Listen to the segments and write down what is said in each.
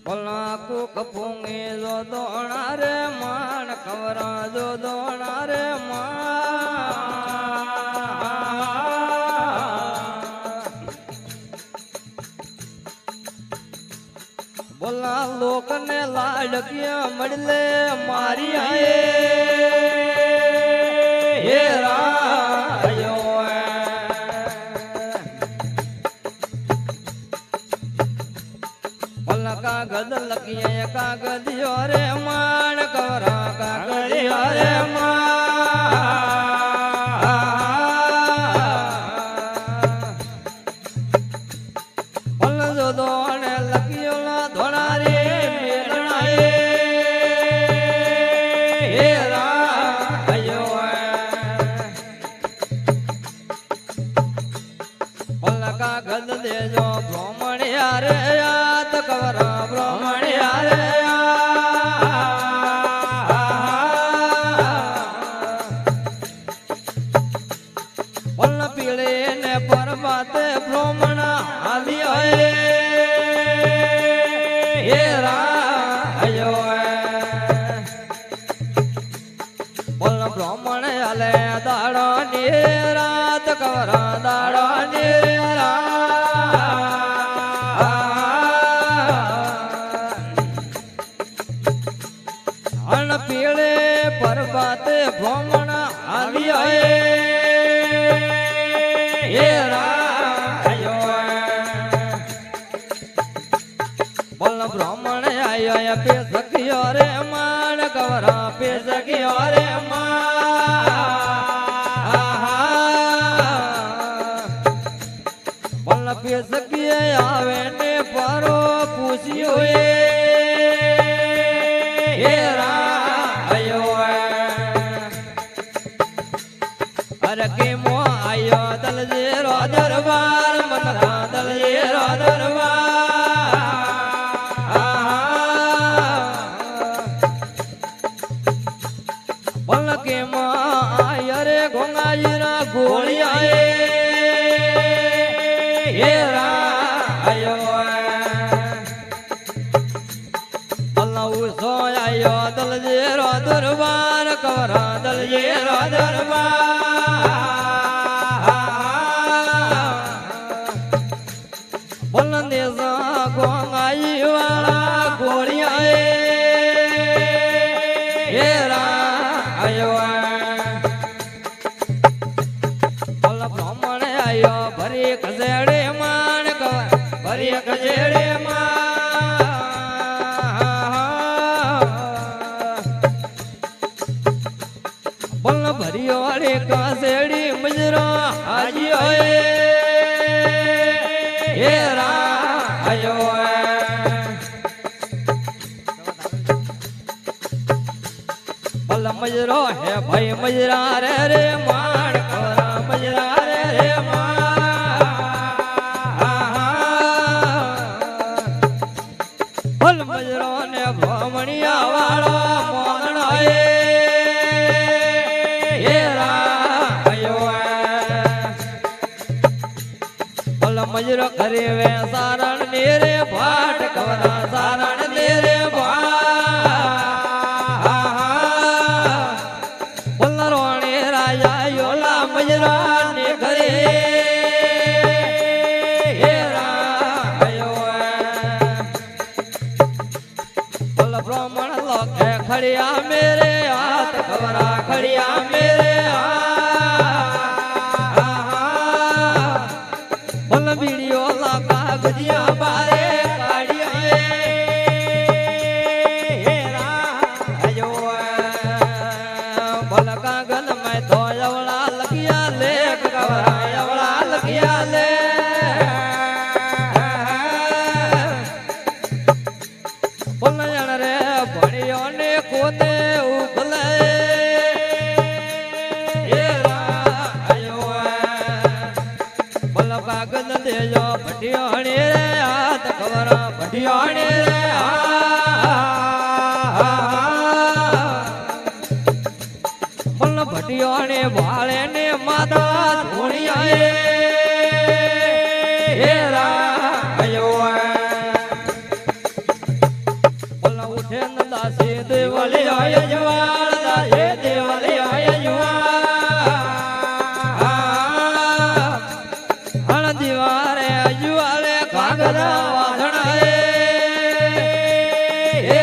પલાકુ કપુંગે જો દોણા રે માણ કવરા જો દોણા રે બોલા લોક ને લાડકિયા મળલે મારી આયે હે રાયો બોલા કાગદ લકિયા કાગદિયો રે માણ કવરા કાગદિયો રે કાગદ દેજો બ્રાહ્મણિયા રે યાત કવરા બ્રાહ્મણિયા રે પલ્લ પીળે ને પરમાતે બ્રાહ્મણ આવ્યો હે રાયો પલ્લ બ્રાહ્મણ આલે દાડો ની રાત કવરા દાડો ની પીળે પરબાતે ભ્રમણ આવ્યો હે રાયો બોલ બ્રાહ્મણ આયો પે સખ્યો રે માણ કવરા પે સખ્યો રે બોલ પે સખીએ આવે ને પરો પૂછ્યો હે કેમો આયો દલજેરો દરબાર મનરા દલજેરો દરબાર બોલ કેમો આયો રે ગોંગાજીના ગોળિયા હે રાયો અલ્લાહ સો આયો દલજેરો દરબાર કવરા દલજેરો દરબાર ગોંગાઈ વાળા ગોળિયા હે રાયો બોલ બ્રાહ્મણ આયો ભરી ખસેડે માણ કવર ભરી ખસેડે બોલ ભરી વાળે કસેડી મજરો હાજ્યો હે રાયો ભલ મજરો હે ભાઈ મજરા રે રે માણ કવરા મજરા રે રે ભલ મજરો ને ભ્રમણિયા વાળા મોનણા હે રાયો ભલ મજરો કરે વે સારણ ને રે ભાટ કવરા સારણ ને રે મજરા ને ઘરે હે રાયો બોલ બ્રાહ્મણ લોકે ખડિયા મેરે હાથ કવરા ખડિયા મેરે બોલ બીડીઓ લાકા ગજિયા બારે કાઢિયા હે રાયો બોલ કાગલ મેં તો એવડા લખિયા લેખ કવરા એવડા લખિયા લે બોલણ રે ભણ્યો ને કોને ઉગલે હે રાયો બોલ કાગલ દેજો ભટિયો ને રે હાથ કવરા ભટિયો ને રે ભટિયો ને વાળે ને માતા ધોણિયા હે રાયો આય જવાળદા હે દેવલે આય જવાળ દીવારે અજવાળે કાગડા વાધણાએ હે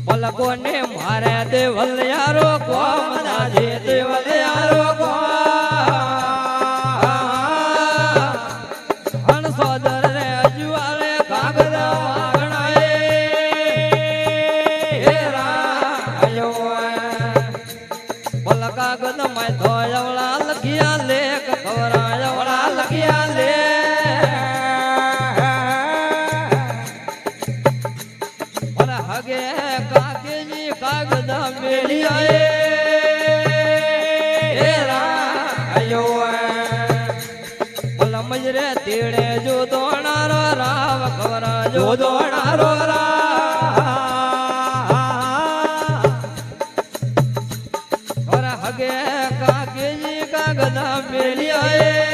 પલકોને મારે દેવલ યારો કોમ દાજે દેવલ યારો કોમ સોદર રે અજવાળે કાગડા વાગણાએ હે પલ કાગદ માં ધોયવળા લખિયા લેખ ખવરાયવળા લખિયા લે હગે કાકેજી કાગદા મેલિયાએ મજરે તીડે જો દોણારો રાવ ખવરા જો દોણારો રાવ હગે કાકેજી કાગદા મેલિયાએ